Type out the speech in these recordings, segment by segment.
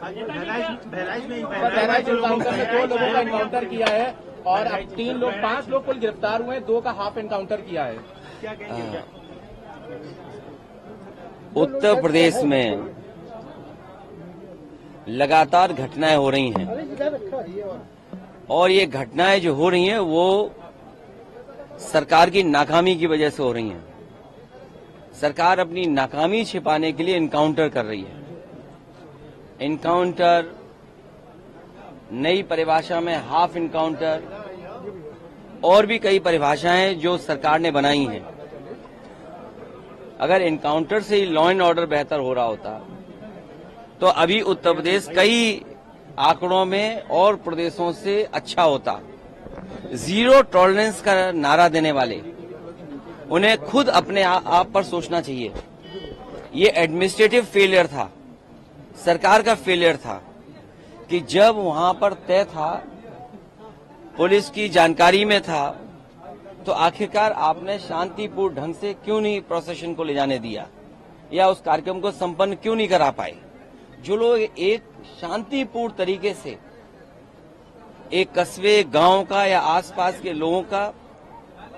Bahraich encounter में 2 लोगों का एनकाउंटर किया है और अब 5 लोग कुल गिरफ्तार हुए हैं, 2 का हाफ एनकाउंटर किया है। क्या कहेंगे? उत्तर प्रदेश में लगातार घटनाएं हो रही हैं और ये घटनाएं जो हो रही हैं वो सरकार की नाकामी की वजह से हो रही हैं। सरकार अपनी नाकामी छिपाने के लिए एनकाउंटर कर रही है। एनकाउंटर, नई परिभाषा में हाफ एनकाउंटर और भी कई परिभाषाएं जो सरकार ने बनाई हैं। अगर एनकाउंटर से ही लॉ एंड ऑर्डर बेहतर हो रहा होता तो अभी उत्तर प्रदेश कई आंकड़ों में और प्रदेशों से अच्छा होता। जीरो टॉलरेंस का नारा देने वाले उन्हें खुद अपने आप पर सोचना चाहिए। ये एडमिनिस्ट्रेटिव फेलियर था, सरकार का फेलियर था कि जब वहां पर तय था, पुलिस की जानकारी में था, तो आखिरकार आपने शांतिपूर्ण ढंग से क्यों नहीं प्रोसेशन को ले जाने दिया या उस कार्यक्रम को संपन्न क्यों नहीं करा पाए। जो लोग एक शांतिपूर्ण तरीके से एक कस्बे, गांव का या आसपास के लोगों का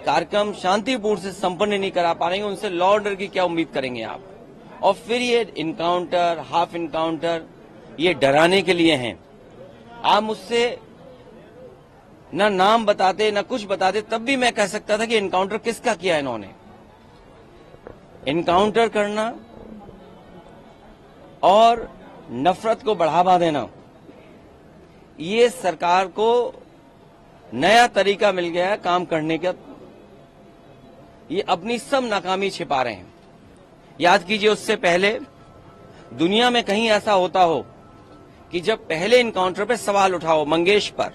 कार्यक्रम शांतिपूर्ण से संपन्न नहीं करा पा रहे हैं, उनसे लॉ ऑर्डर की क्या उम्मीद करेंगे आप। और फिर ये इनकाउंटर, हाफ इनकाउंटर, ये डराने के लिए हैं। आप मुझसे न नाम बताते न कुछ बताते तब भी मैं कह सकता था कि इनकाउंटर किसका किया है इन्होंने। इनकाउंटर करना और नफरत को बढ़ावा देना, ये सरकार को नया तरीका मिल गया है काम करने का। ये अपनी सब नाकामी छिपा रहे हैं। याद कीजिए, उससे पहले दुनिया में कहीं ऐसा होता हो कि जब पहले इनकाउंटर पे सवाल उठाओ मंगेश पर,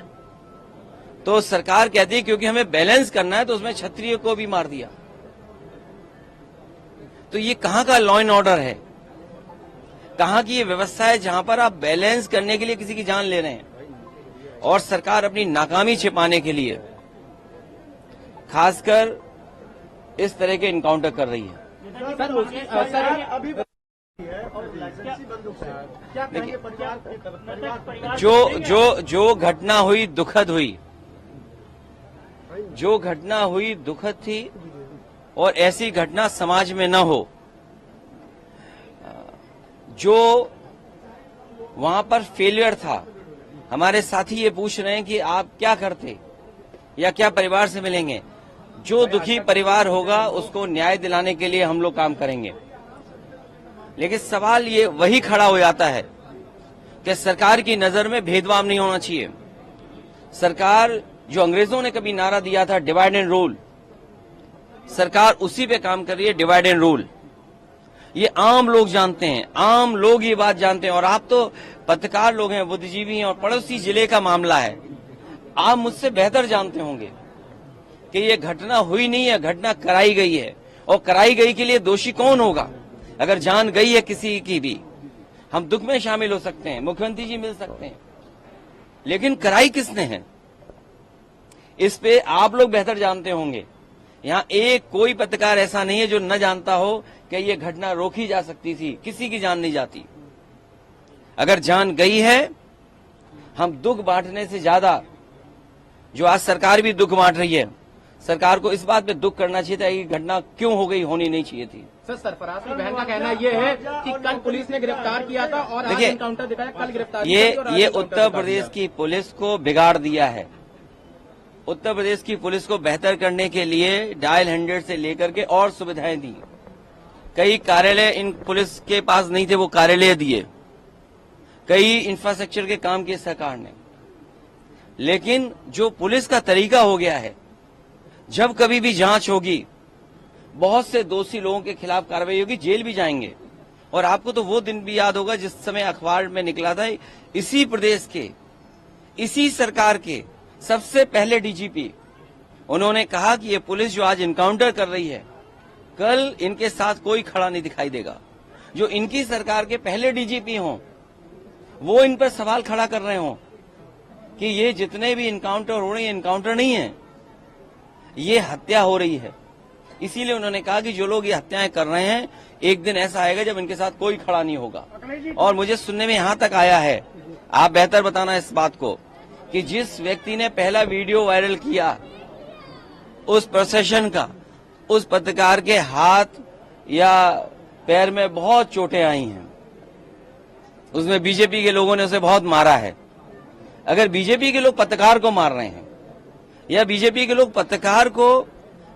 तो सरकार कहती है क्योंकि हमें बैलेंस करना है तो उसमें क्षत्रिय को भी मार दिया। तो ये कहां का लॉ एंड ऑर्डर है, कहां की ये व्यवस्था है जहां पर आप बैलेंस करने के लिए किसी की जान ले रहे हैं। और सरकार अपनी नाकामी छिपाने के लिए खासकर इस तरह के इनकाउंटर कर रही है। जो घटना हुई दुखद हुई, जो घटना हुई दुखद थी और ऐसी घटना समाज में न हो। जो वहां पर फेलियर था, हमारे साथी ये पूछ रहे हैं कि आप क्या करते या क्या परिवार से मिलेंगे। जो दुखी परिवार होगा उसको न्याय दिलाने के लिए हम लोग काम करेंगे। लेकिन सवाल ये वही खड़ा हो जाता है कि सरकार की नजर में भेदभाव नहीं होना चाहिए। सरकार, जो अंग्रेजों ने कभी नारा दिया था डिवाइड एंड रूल, सरकार उसी पे काम कर रही है, डिवाइड एंड रूल। ये आम लोग जानते हैं, आम लोग ये बात जानते हैं। और आप तो पत्रकार लोग हैं, बुद्धिजीवी हैं और पड़ोसी जिले का मामला है। आप मुझसे बेहतर जानते होंगे कि ये घटना हुई नहीं है, घटना कराई गई है। और कराई गई के लिए दोषी कौन होगा? अगर जान गई है किसी की भी, हम दुख में शामिल हो सकते हैं, मुख्यमंत्री जी मिल सकते हैं, लेकिन कराई किसने है इस पे आप लोग बेहतर जानते होंगे। यहाँ एक कोई पत्रकार ऐसा नहीं है जो न जानता हो कि ये घटना रोकी जा सकती थी, किसी की जान नहीं जाती। अगर जान गई है, हम दुख बांटने से ज्यादा, जो आज सरकार भी दुख बांट रही है, सरकार को इस बात पे दुख करना चाहिए था कि घटना क्यों हो गई, होनी नहीं चाहिए थी। सर, सरफराज की बहन का कहना ये है कि कल पुलिस ने गिरफ्तार किया था और आज एनकाउंटर दिखाया, कल गिरफ्तार। ये उत्तर प्रदेश की पुलिस को बिगाड़ दिया है। उत्तर प्रदेश की पुलिस को बेहतर करने के लिए डायल 100 से लेकर के और सुविधाएं दी। कई कार्यालय इन पुलिस के पास नहीं थे, वो कार्यालय दिए। कई इंफ्रास्ट्रक्चर के काम किए सरकार ने। लेकिन जो पुलिस का तरीका हो गया है, जब कभी भी जांच होगी, बहुत से दोषी लोगों के खिलाफ कार्रवाई होगी, जेल भी जाएंगे। और आपको तो वो दिन भी याद होगा जिस समय अखबार में निकला था, इसी प्रदेश के, इसी सरकार के सबसे पहले डीजीपी, उन्होंने कहा कि ये पुलिस जो आज इनकाउंटर कर रही है, कल इनके साथ कोई खड़ा नहीं दिखाई देगा। जो इनकी सरकार के पहले डीजीपी हों, वो इन पर सवाल खड़ा कर रहे हों कि ये जितने भी इनकाउंटर हो रहे हैं, इनकाउंटर नहीं है, ये हत्या हो रही है। इसीलिए उन्होंने कहा कि जो लोग ये हत्याएं कर रहे हैं, एक दिन ऐसा आएगा जब इनके साथ कोई खड़ा नहीं होगा। और मुझे सुनने में यहां तक आया है, आप बेहतर बताना इस बात को, कि जिस व्यक्ति ने पहला वीडियो वायरल किया उस प्रोसेशन का, उस पत्रकार के हाथ या पैर में बहुत चोटें आई हैं। उसमें बीजेपी के लोगों ने उसे बहुत मारा है। अगर बीजेपी के लोग पत्रकार को मार रहे हैं या बीजेपी के लोग पत्रकार को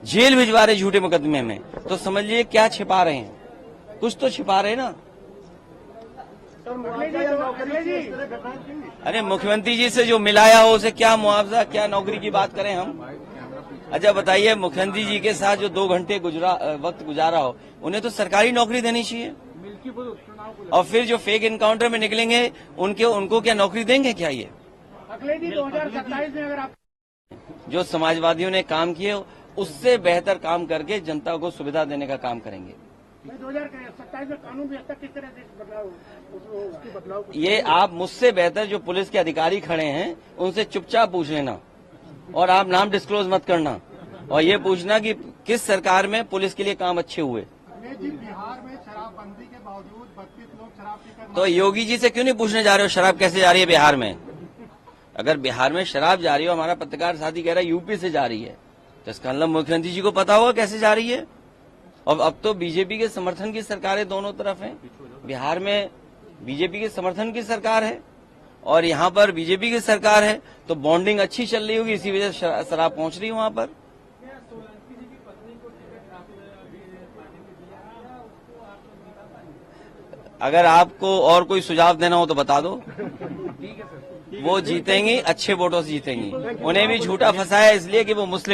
जेल भिजवा रहे झूठे मुकदमे में, तो समझिए क्या छिपा रहे हैं, कुछ तो छिपा रहे हैं ना। अरे मुख्यमंत्री जी से जो मिलाया हो उसे क्या मुआवजा, क्या नौकरी की बात करें हम। अच्छा बताइए, मुख्यमंत्री जी के साथ जो 2 घंटे वक्त गुजारा हो, उन्हें तो सरकारी नौकरी देनी चाहिए। और फिर जो फेक इनकाउंटर में निकलेंगे उनको क्या नौकरी देंगे क्या? ये अगले दिन 2027 में अगर आप जो समाजवादियों ने काम किए उससे बेहतर काम करके जनता को सुविधा देने का काम करेंगे। 2027 में कानून व्यवस्था किस तरह से बदलाव ये आप मुझसे बेहतर जो पुलिस के अधिकारी खड़े हैं उनसे चुपचाप पूछ लेना, और आप नाम डिस्क्लोज मत करना, और ये पूछना कि किस सरकार में पुलिस के लिए काम अच्छे हुए। बिहार में शराबबंदी के बावजूद 32 लोग शराब पीकर, तो योगी जी से क्यों नहीं पूछने जा रहे हो शराब कैसे जा रही है बिहार में? अगर बिहार में शराब जा रही हो, हमारा पत्रकार साथी कह रहा है यूपी से जा रही है, तो इसका मतलब मुख्यमंत्री जी को पता होगा कैसे जा रही है। और अब तो बीजेपी के समर्थन की सरकारें दोनों तरफ हैं। बिहार में बीजेपी के समर्थन की सरकार है और यहाँ पर बीजेपी की सरकार है, तो बॉन्डिंग अच्छी चल रही होगी, इसी वजह से शराब पहुंच रही है वहां पर। अगर आपको और कोई सुझाव देना हो तो बता दो। वो जीतेंगी, अच्छे वोटों से जीतेंगी। उन्हें भी झूठा फंसाया इसलिए कि वो मुस्लिम